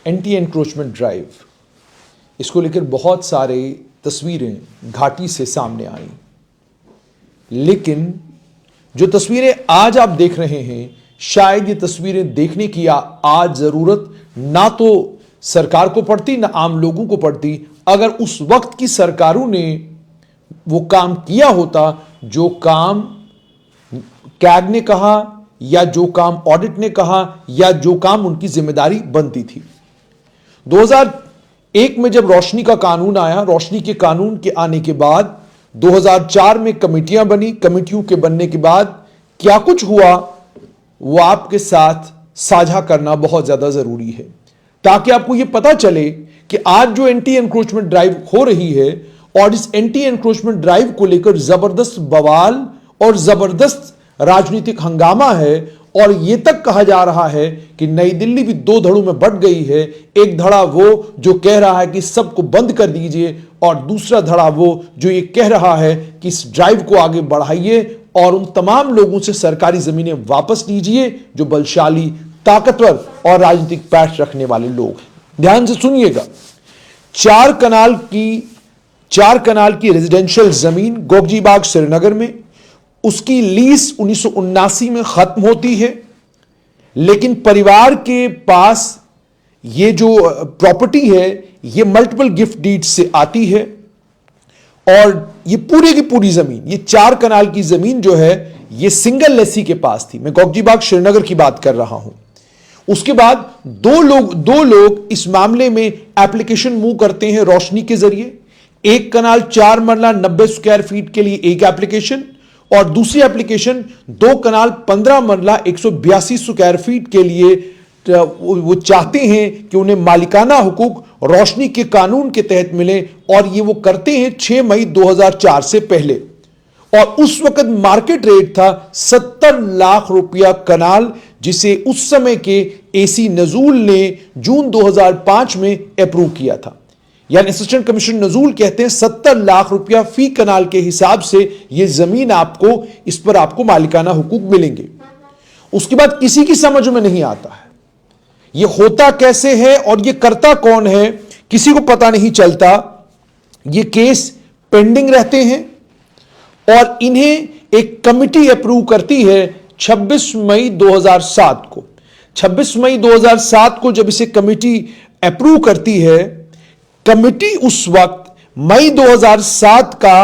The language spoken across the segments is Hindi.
एंटी एनक्रोचमेंट ड्राइव, इसको लेकर बहुत सारे तस्वीरें घाटी से सामने आई, लेकिन जो तस्वीरें आज आप देख रहे हैं, शायद ये तस्वीरें देखने की आज जरूरत ना तो सरकार को पड़ती ना आम लोगों को पड़ती, अगर उस वक्त की सरकारों ने वो काम किया होता जो काम कैग ने कहा या जो काम ऑडिट ने कहा या जो काम उनकी जिम्मेदारी बनती थी। 2001 में जब रोशनी का कानून आया, रोशनी के कानून के आने के बाद 2004 में कमेटियां बनी, कमेटियों के बनने के बाद क्या कुछ हुआ वो आपके साथ साझा करना बहुत ज्यादा जरूरी है, ताकि आपको यह पता चले कि आज जो एंटी एनक्रोचमेंट ड्राइव हो रही है और इस एंटी एनक्रोचमेंट ड्राइव को लेकर जबरदस्त बवाल और जबरदस्त राजनीतिक हंगामा है। और यह तक कहा जा रहा है कि नई दिल्ली भी दो धड़ों में बंट गई है। एक धड़ा वो जो कह रहा है कि सबको बंद कर दीजिए, और दूसरा धड़ा वो जो ये कह रहा है कि इस ड्राइव को आगे बढ़ाइए और उन तमाम लोगों से सरकारी जमीनें वापस लीजिए जो बलशाली, ताकतवर और राजनीतिक पैठ रखने वाले लोग हैं। ध्यान से सुनिएगा, चार कनाल की रेजिडेंशियल जमीन गोगजीबाग श्रीनगर में, उसकी लीज 1979 में खत्म होती है, लेकिन परिवार के पास ये जो प्रॉपर्टी है ये मल्टीपल गिफ्ट डीड से आती है। और ये पूरी की पूरी जमीन, ये 4 कनाल की जमीन जो है ये सिंगल लेसी के पास थी। मैं गोगजीबाग श्रीनगर की बात कर रहा हूं। उसके बाद दो लोग इस मामले में एप्लीकेशन मूव करते हैं रोशनी के जरिए। 1 कनाल 4 मरला 90 स्क्वायर फीट के लिए एक एप्लीकेशन, और दूसरी एप्लीकेशन 2 कनाल 15 मरला 182 स्क्वायर फीट के लिए वो चाहते हैं कि उन्हें मालिकाना हुकूक रोशनी के कानून के तहत मिले, और ये वो करते हैं 6 मई 2004 से पहले। और उस वक्त मार्केट रेट था 70 लाख रुपया कनाल, जिसे उस समय के एसी नजूल ने जून 2005 में अप्रूव किया था। यानी असिस्टेंट कमिश्नर नजूल कहते हैं 70 लाख रुपया फी कनाल के हिसाब से यह जमीन आपको, इस पर आपको मालिकाना हुकूक मिलेंगे। उसके बाद किसी की समझ में नहीं आता है यह होता कैसे है और यह करता कौन है, किसी को पता नहीं चलता। ये केस पेंडिंग रहते हैं और इन्हें एक कमिटी अप्रूव करती है 26 मई 2007 को। 26 मई 2007 को जब इसे कमिटी अप्रूव करती है, कमिटी उस वक्त मई 2007 का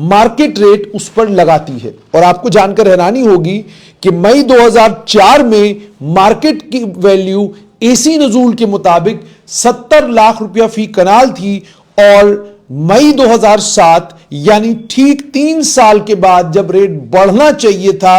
मार्केट रेट उस पर लगाती है। और आपको जानकर हैरानी होगी कि मई 2004 में मार्केट की वैल्यू एसी नजूल के मुताबिक 70 लाख रुपया फी कनाल थी, और मई 2007 यानी ठीक 3 साल के बाद जब रेट बढ़ना चाहिए था,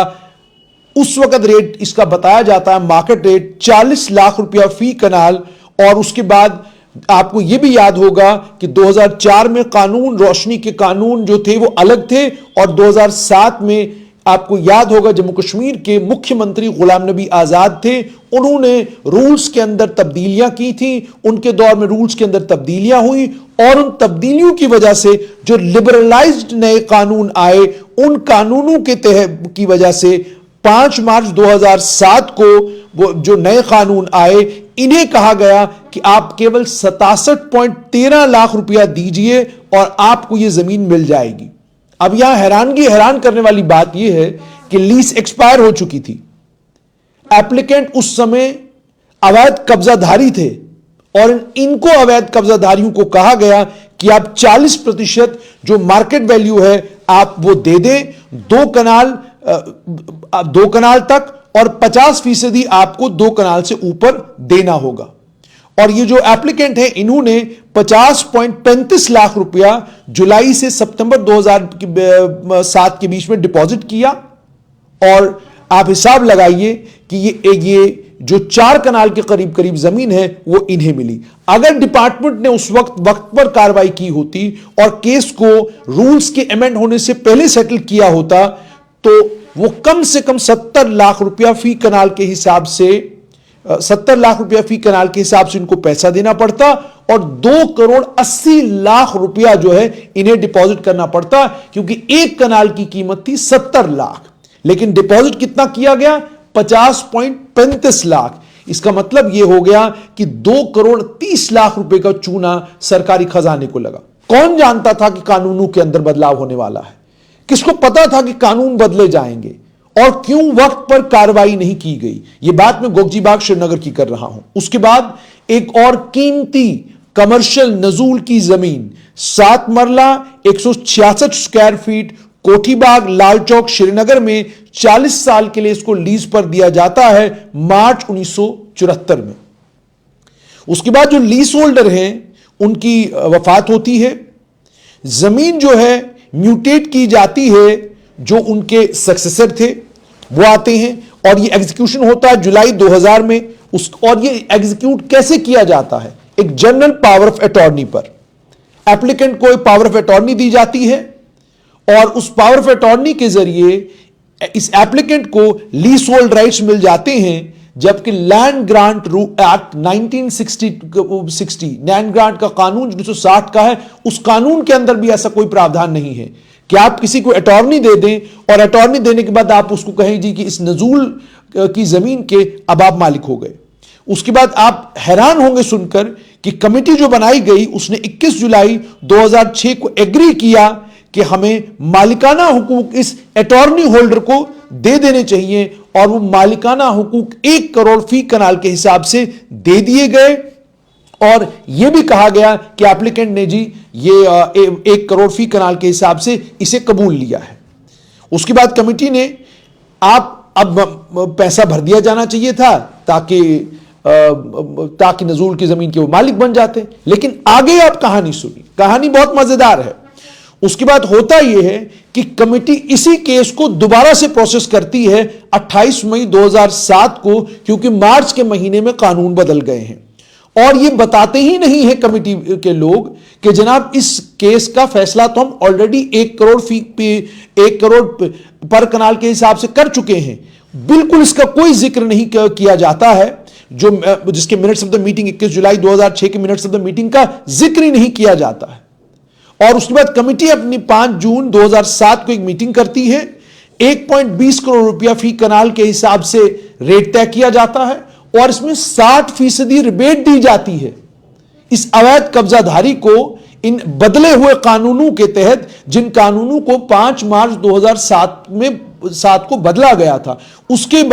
उस वक्त रेट इसका बताया जाता है मार्केट रेट 40 लाख रुपया फी कनाल। और उसके बाद आपको यह भी याद होगा कि 2004 में कानून, रोशनी के कानून जो थे वो अलग थे, और 2007 में आपको याद होगा जम्मू कश्मीर के मुख्यमंत्री गुलाम नबी आजाद थे, उन्होंने रूल्स के अंदर तब्दीलियां की थी। उनके दौर में रूल्स के अंदर तब्दीलियां हुई, और उन तब्दीलियों की वजह से जो लिबरलाइज्ड नए कानून आए, उन कानूनों के तहत की वजह से 5 मार्च 2007 को वो जो नए कानून आए, इन्हें कहा गया कि आप केवल 67.13 लाख रुपया दीजिए और आपको यह जमीन मिल जाएगी। अब यहां हैरान करने वाली बात यह है कि लीज एक्सपायर हो चुकी थी। एप्लीकेंट उस समय अवैध कब्जाधारी थे, और इनको अवैध कब्जाधारियों को कहा गया कि आप 40% जो मार्केट वैल्यू है आप वो दे दें 2 कनाल तक, और 50% आपको 2 कनाल से ऊपर देना होगा। और ये जो एप्लीकेंट है, इन्होंने 50.35 लाख रुपया जुलाई से सितंबर 2007 के बीच में डिपॉजिट किया। और आप हिसाब लगाइए कि ये जो 4 कनाल के करीब करीब जमीन है वो इन्हें मिली। अगर डिपार्टमेंट ने उस वक्त पर कार्रवाई की होती और केस को रूल्स के अमेंड होने से पहले सेटल किया होता, तो वो कम से कम 70 लाख रुपया फी कनाल के हिसाब से 70 लाख रुपया फी कनाल के हिसाब से इनको पैसा देना पड़ता, और 2 करोड़ 80 लाख रुपया जो है इन्हें डिपॉजिट करना पड़ता, क्योंकि 1 कनाल की कीमत थी 70 लाख, लेकिन डिपॉजिट कितना किया गया? 50.35 लाख। इसका मतलब यह हो गया कि 2,30,00,000 रुपए का चूना सरकारी खजाने को लगा। कौन जानता था कि कानूनों के अंदर बदलाव होने वाला है? किसको पता था कि कानून बदले जाएंगे? और क्यों वक्त पर कार्रवाई नहीं की गई? यह बात मैं गोगजीबाग श्रीनगर की कर रहा हूं। उसके बाद एक और कीमती कमर्शियल नजूल की जमीन 7 मरला 166 स्क्वायर फीट कोठीबाग लाल चौक श्रीनगर में 40 साल के लिए इसको लीज पर दिया जाता है मार्च 1974 में। उसके बाद जो लीज होल्डर हैं उनकी वफात होती है, जमीन जो है म्यूटेट की जाती है, जो उनके सक्सेसर थे वो आते हैं और ये एग्जीक्यूशन होता है जुलाई 2000 में। और ये एग्जीक्यूट कैसे किया जाता है? एक जनरल पावर ऑफ अटॉर्नी पर एप्लीकेंट को एक पावर ऑफ अटॉर्नी दी जाती है और उस पावर ऑफ अटॉर्नी के जरिए इस एप्लीकेंट को लीज होल्ड राइट्स मिल जाते हैं, जबकि land grant act 1960 land grant का कानून 1960 का है, उस कानून के अंदर भी ऐसा कोई प्रावधान नहीं है कि आप किसी को अटॉर्नी दे दें और अटॉर्नी देने के बाद आप उसको कहें जी कि इस नजूल की जमीन के अब आप मालिक हो गए। उसके बाद आप हैरान होंगे सुनकर कि कमेटी जो बनाई गई उसने 21 जुलाई 2006 को एग्री किया कि हमें मालिकाना हुकूक इस अटॉर्नी होल्डर को दे देने चाहिए और वो मालिकाना हुकूक 1 करोड़ फी कनाल के हिसाब से दे दिए गए। और यह भी कहा गया कि एप्लीकेंट ने जी ये 1 करोड़ फी कनाल के हिसाब से इसे कबूल लिया है। उसके बाद कमेटी ने अब पैसा भर दिया जाना चाहिए था ताकि नजूल की जमीन के वो मालिक बन जाते, लेकिन आगे आप कहानी सुनी। कहानी बहुत मजेदार है। उसके बाद होता यह है कि कमेटी इसी केस को दोबारा से प्रोसेस करती है 28 मई 2007 को, क्योंकि मार्च के महीने में कानून बदल गए हैं। और ये बताते ही नहीं है कमेटी के लोग कि जनाब इस केस का फैसला तो हम ऑलरेडी 1 करोड़ पर कनाल के हिसाब से कर चुके हैं। बिल्कुल इसका कोई जिक्र नहीं किया जाता है, जिसके मिनट्स ऑफ द मीटिंग 21 जुलाई 2006 के मिनट्स ऑफ द मीटिंग का जिक्र ही नहीं किया जाता है। और उसके बाद कमेटी अपनी 5 जून 2007 को एक मीटिंग करती है। 1.20 करोड़ रुपया फी कनाल के हिसाब से रेट तय किया जाता है और इसमें 60% रिबेट दी जाती है इस अवैध कब्जाधारी को, इन बदले हुए कानूनों के तहत, जिन कानूनों को 5 मार्च 2007 को बदला गया था। उसके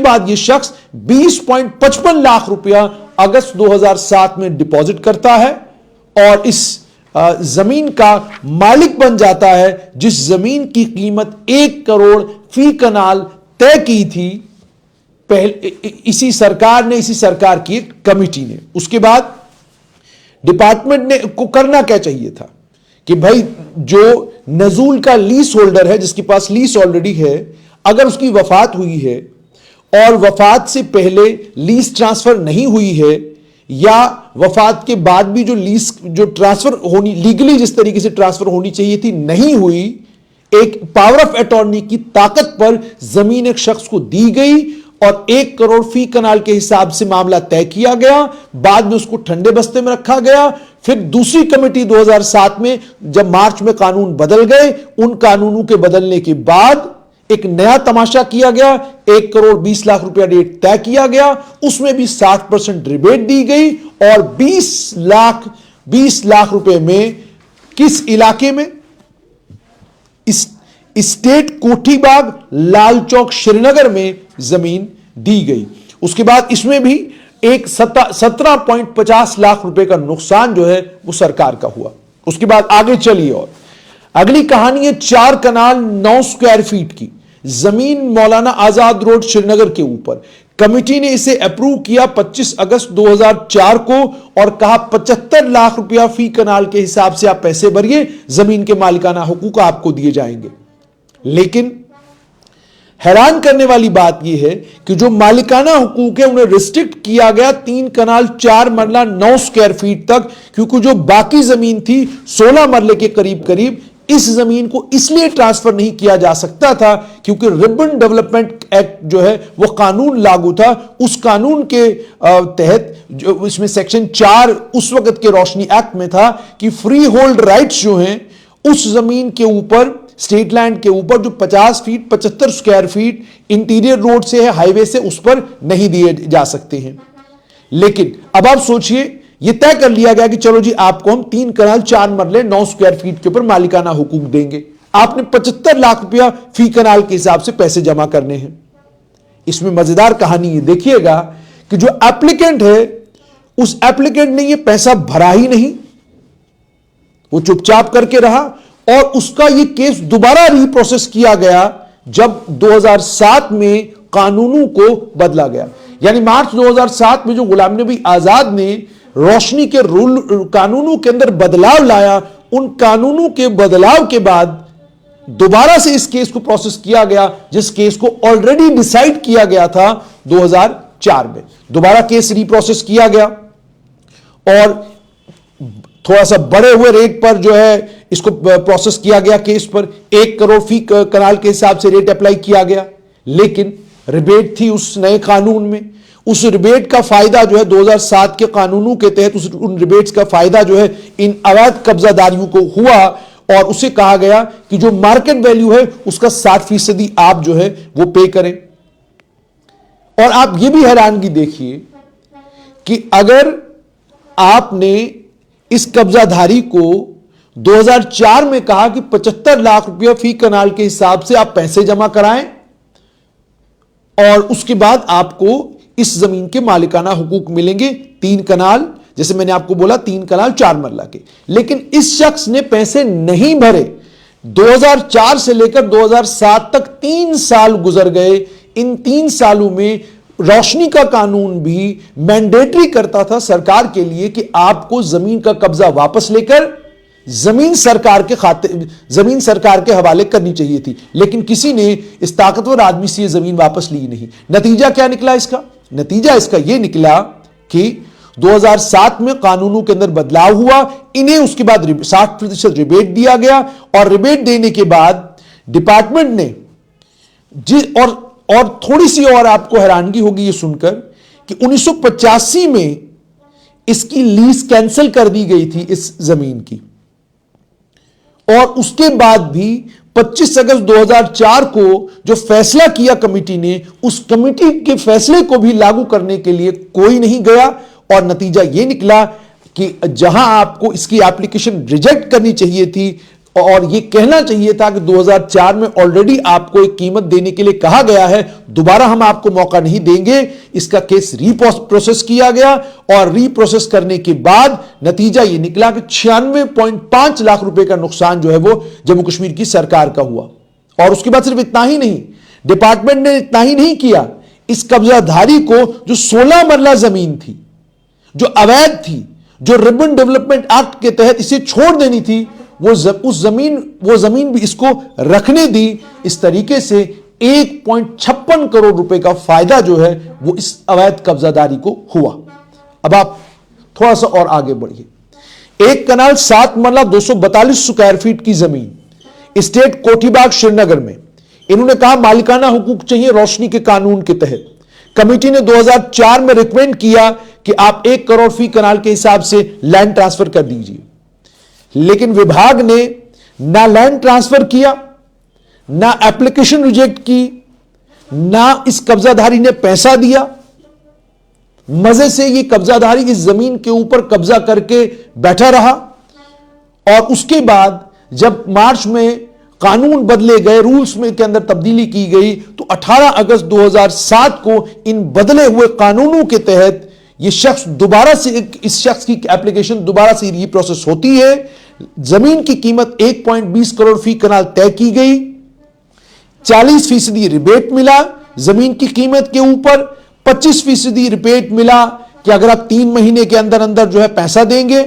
बाद यह शख्स 20.55 लाख रुपया अगस्त 2007 में डिपॉजिट करता है और इस जमीन का मालिक बन जाता है, जिस जमीन की कीमत 1 करोड़ फी कनाल तय की थी इसी सरकार की कमेटी ने। उसके बाद डिपार्टमेंट ने को करना क्या चाहिए था कि भाई जो नजूल का लीज होल्डर है, जिसके पास लीज ऑलरेडी है, अगर उसकी वफात हुई है और वफात से पहले लीज ट्रांसफर नहीं हुई है, या वफात के बाद भी जो ट्रांसफर होनी लीगली जिस तरीके से ट्रांसफर होनी चाहिए थी नहीं हुई, एक पावर ऑफ अटॉर्नी की ताकत पर जमीन एक शख्स को दी गई और 1 करोड़ फी कनाल के हिसाब से मामला तय किया गया। बाद में उसको ठंडे बस्ते में रखा गया। फिर दूसरी कमेटी 2007 में जब मार्च में कानून बदल गए, उन कानूनों के बदलने के बाद एक नया तमाशा किया गया। 1 करोड़ 20 लाख रुपया रेट तय किया गया, उसमें भी 60% रिबेट दी गई और 20 लाख रुपए में किस इलाके में? स्टेट कोठीबाग लाल चौक श्रीनगर में जमीन दी गई। उसके बाद इसमें भी एक 17.50 लाख रुपए का नुकसान जो है वो सरकार का हुआ। उसके बाद आगे चलिए और अगली कहानी है 4 कनाल 9 स्क्वायर फीट की जमीन मौलाना आजाद रोड श्रीनगर के ऊपर। कमेटी ने इसे अप्रूव किया 25 अगस्त 2004 को और कहा 75 लाख रुपया फी कनाल के हिसाब से आप पैसे भरिए, जमीन के मालिकाना हुकूक आपको दिए जाएंगे। लेकिन हैरान करने वाली बात यह है कि जो मालिकाना हुकूक है उन्हें रिस्ट्रिक्ट किया गया 3 कनाल 4 मरला 9 स्क्वायर फीट तक, क्योंकि जो बाकी जमीन थी 16 मरले के करीब इस जमीन को इसलिए ट्रांसफर नहीं किया जा सकता था क्योंकि रिबन डेवलपमेंट एक्ट जो है वो कानून लागू था। उस कानून के तहत जो इसमें सेक्शन 4 उस वक्त के रोशनी एक्ट में था कि फ्री होल्ड राइट्स जो हैं उस जमीन के ऊपर स्टेट लैंड के ऊपर जो 50 feet 75 square feet interior road से है, हाईवे से, उस पर नहीं दिए जा सकते हैं। लेकिन अब आप सोचिए, यह तय कर लिया गया कि चलो जी आपको हम 3 कनाल 4 मरले 9 स्क्वायर फीट के ऊपर मालिकाना हुकूक देंगे। आपने 75 लाख रुपया फी कनाल के हिसाब से पैसे जमा करने हैं। इसमें मजेदार कहानी ये देखिएगा कि जो एप्लीकेंट है, उस एप्लीकेंट ने ये पैसा भरा ही नहीं, वो चुपचाप करके रहा और उसका ये केस दोबारा रीप्रोसेस किया गया जब 2007 में कानूनों को बदला गया। यानी मार्च 2007 में जो गुलाम नबी आजाद ने रोशनी के रूल कानूनों के अंदर बदलाव लाया, उन कानूनों के बदलाव के बाद दोबारा से इस केस को प्रोसेस किया गया, जिस केस को ऑलरेडी डिसाइड किया गया था 2004 में। दोबारा केस रीप्रोसेस किया गया और थोड़ा सा बढ़े हुए रेट पर जो है इसको प्रोसेस किया गया। केस पर 1 करोड़ फी कनाल के हिसाब से रेट अप्लाई किया गया, लेकिन रिबेट थी उस नए कानून में। उस रिबेट का फायदा जो है 2007 के कानूनों के तहत उन रिबेट्स का फायदा जो है इन अवैध कब्जादारियों को हुआ और उसे कहा गया कि जो मार्केट वैल्यू है उसका 7% आप जो है वो पे करें। और आप ये भी हैरानगी देखिए कि अगर आपने इस कब्जाधारी को 2004 में कहा कि 75 लाख रुपया फी कनाल के हिसाब से आप पैसे जमा कराएं और उसके बाद आपको इस जमीन के मालिकाना हुकूक मिलेंगे 3 कनाल, जैसे मैंने आपको बोला 3 कनाल 4 मरला के। लेकिन इस शख्स ने पैसे नहीं भरे। 2004 से लेकर 2007 तक 3 साल गुजर गए। इन 3 सालों में रोशनी का कानून भी मैंडेटरी करता था सरकार के लिए कि आपको जमीन का कब्जा वापस लेकर जमीन सरकार के हवाले करनी चाहिए थी, लेकिन किसी ने इस ताकतवर आदमी से यह जमीन वापस ली नहीं। नतीजा क्या निकला इसका? नतीजा इसका यह निकला कि 2007 में कानूनों के अंदर बदलाव हुआ, इन्हें उसके बाद 60% रिबेट दिया गया और रिबेट देने के बाद डिपार्टमेंट ने और थोड़ी सी और आपको हैरानगी होगी ये सुनकर कि 1985 में इसकी लीज कैंसिल कर दी गई थी इस जमीन की, और उसके बाद भी 25 अगस्त 2004 को जो फैसला किया कमेटी ने, उस कमेटी के फैसले को भी लागू करने के लिए कोई नहीं गया। और नतीजा यह निकला कि जहां आपको इसकी एप्लीकेशन रिजेक्ट करनी चाहिए थी और यह कहना चाहिए था कि 2004 में ऑलरेडी आपको एक कीमत देने के लिए कहा गया है, दोबारा हम आपको मौका नहीं देंगे, इसका केस रीप्रोसेस किया गया और रीप्रोसेस करने के बाद नतीजा यह निकला कि 96.5 लाख रुपए का नुकसान जो है वो जम्मू कश्मीर की सरकार का हुआ। और उसके बाद सिर्फ इतना ही नहीं, डिपार्टमेंट ने इतना ही नहीं किया, इस कब्जाधारी को जो 16 मरला जमीन थी, जो अवैध थी, जो रिबन डेवलपमेंट एक्ट के तहत इसे छोड़ देनी थी, वो जमीन भी इसको रखने दी। इस तरीके से 1.56 करोड़ रुपए का फायदा जो है वो इस अवैध कब्जादारी को हुआ। अब आप थोड़ा सा और आगे बढ़िए। 1 कनाल 7 मरला 242 स्क्वायर फीट की जमीन स्टेट कोठीबाग श्रीनगर में, इन्होंने कहा मालिकाना हुकूक चाहिए रोशनी के कानून के तहत। कमेटी ने 2004 में रिकमेंड किया कि आप 1 करोड़ फी कनाल के हिसाब से लैंड ट्रांसफर कर दीजिए, लेकिन विभाग ने ना लैंड ट्रांसफर किया, ना एप्लीकेशन रिजेक्ट की, ना इस कब्जाधारी ने पैसा दिया। मजे से ये कब्जाधारी इस जमीन के ऊपर कब्जा करके बैठा रहा। और उसके बाद जब मार्च में कानून बदले गए, रूल्स में के अंदर तब्दीली की गई, तो 18 अगस्त 2007 को इन बदले हुए कानूनों के तहत ये शख्स दोबारा से, इस शख्स की एप्लीकेशन दोबारा से रीप्रोसेस होती है। जमीन की कीमत 1.20 करोड़ फी कनाल तय की गई, 40% रिबेट मिला जमीन की कीमत के ऊपर, 25% रिबेट मिला कि अगर आप 3 महीने के अंदर अंदर जो है पैसा देंगे।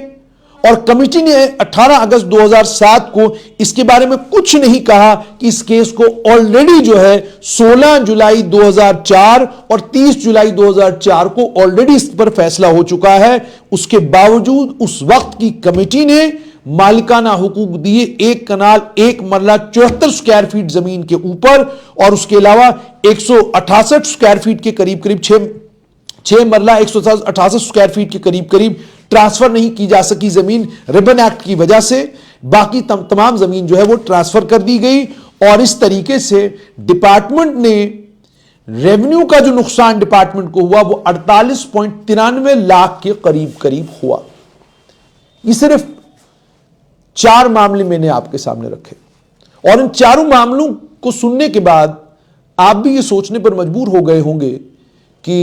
और कमेटी ने 18 अगस्त 2007 को इसके बारे में कुछ नहीं कहा कि इस केस को ऑलरेडी जो है 16 जुलाई 2004 और 30 जुलाई 2004 को ऑलरेडी इस पर फैसला हो चुका है। उसके बावजूद उस वक्त की कमेटी ने मालिकाना हुकूक दिए 1 कनाल 1 मरला 74 स्क्वायर फीट जमीन के ऊपर, और उसके अलावा 168 स्क्वायर फीट के करीब 6 मरला 168 स्क्वायर फीट के करीब ट्रांसफर नहीं की जा सकी जमीन रिबन एक्ट की वजह से। बाकी तमाम जमीन जो है वो ट्रांसफर कर दी गई। और इस तरीके से डिपार्टमेंट ने रेवेन्यू का जो नुकसान डिपार्टमेंट को हुआ वो 48.93 लाख के करीब करीब हुआ। ये सिर्फ 4 मामले मैंने आपके सामने रखे और इन चारों मामलों को सुनने के बाद आप भी ये सोचने पर मजबूर हो गए होंगे कि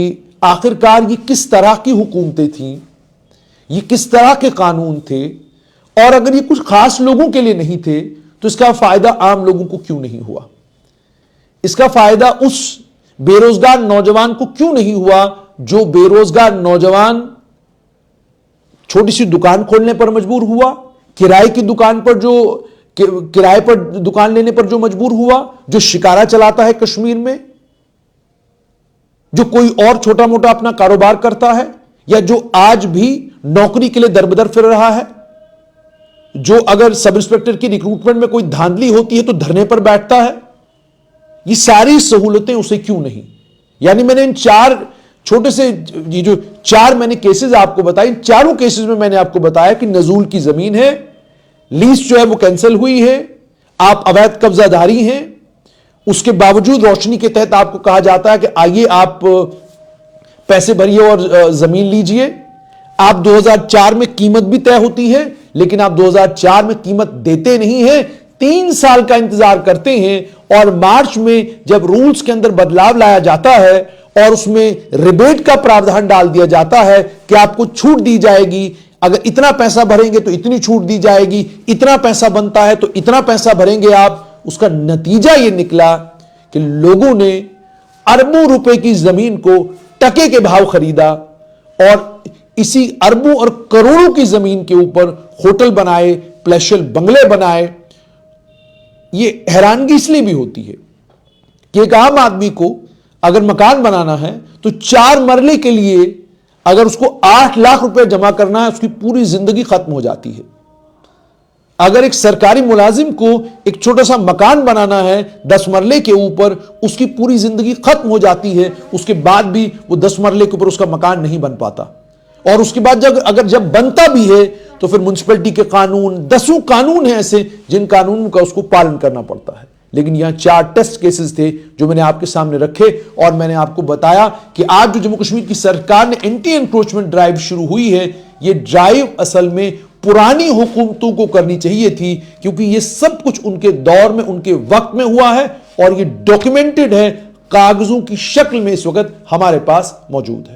आखिरकार ये किस तरह की हुकूमतें थीं, ये किस तरह के कानून थे, और अगर ये कुछ खास लोगों के लिए नहीं थे तो इसका फायदा आम लोगों को क्यों नहीं हुआ, इसका फायदा उस बेरोजगार नौजवान को क्यों नहीं हुआ जो बेरोजगार नौजवान छोटी सी दुकान खोलने पर मजबूर हुआ, किराए की दुकान पर जो किराए पर दुकान लेने पर जो मजबूर हुआ, जो शिकारा चलाता है कश्मीर में, जो कोई और छोटा मोटा अपना कारोबार करता है, या जो आज भी नौकरी के लिए दरबदर फिर रहा है, जो अगर सब इंस्पेक्टर की रिक्रूटमेंट में कोई धांधली होती है तो धरने पर बैठता है। ये सारी सहूलतें उसे क्यों नहीं? यानी मैंने इन 4 छोटे से ये जो 4 मैंने केसेस आपको बताए, इन चारों केसेस में मैंने आपको बताया कि नजूल की जमीन है, लीज जो है वो कैंसिल हुई है, आप अवैध कब्जाधारी हैं, उसके बावजूद रोशनी के तहत आपको कहा जाता है कि आइए आप पैसे भरिए और जमीन लीजिए। आप 2004 में कीमत भी तय होती है, लेकिन आप 2004 में कीमत देते नहीं हैं, 3 साल का इंतजार करते हैं और मार्च में जब रूल्स के अंदर बदलाव लाया जाता है और उसमें रिबेट का प्रावधान डाल दिया जाता है कि आपको छूट दी जाएगी, अगर इतना पैसा भरेंगे तो इतनी छूट दी जाएगी, इतना पैसा बनता है तो इतना पैसा भरेंगे आप, उसका नतीजा यह निकला कि लोगों ने अरबों रुपए की जमीन को टके के भाव खरीदा और इसी अरबों और करोड़ों की जमीन के ऊपर होटल बनाए, प्लेशल बंगले बनाए। यह हैरानगी इसलिए भी होती है कि एक आम आदमी को अगर मकान बनाना है तो 4 मरले के लिए अगर उसको 8 लाख रुपए जमा करना है, उसकी पूरी जिंदगी खत्म हो जाती है। अगर एक सरकारी मुलाजिम को एक छोटा सा मकान बनाना है 10 मरले के ऊपर, उसकी पूरी जिंदगी खत्म हो जाती है। उसके बाद भी वो 10 मरले के ऊपर उसका मकान नहीं बन पाता, और उसके बाद जब बनता भी है तो फिर म्युनिसिपैलिटी के कानून, 10 कानून हैं ऐसे जिन कानूनों का उसको पालन करना पड़ता है। लेकिन यहां 4 टेस्ट केसेस थे जो मैंने आपके सामने रखे और मैंने आपको बताया कि आज जो जम्मू कश्मीर की सरकार ने एंटी एनक्रोचमेंट ड्राइव शुरू हुई है, यह ड्राइव असल में पुरानी हुकूमतों को करनी चाहिए थी, क्योंकि यह सब कुछ उनके दौर में, उनके वक्त में हुआ है और यह डॉक्यूमेंटेड है, कागजों की शक्ल में इस वक्त हमारे पास मौजूद है।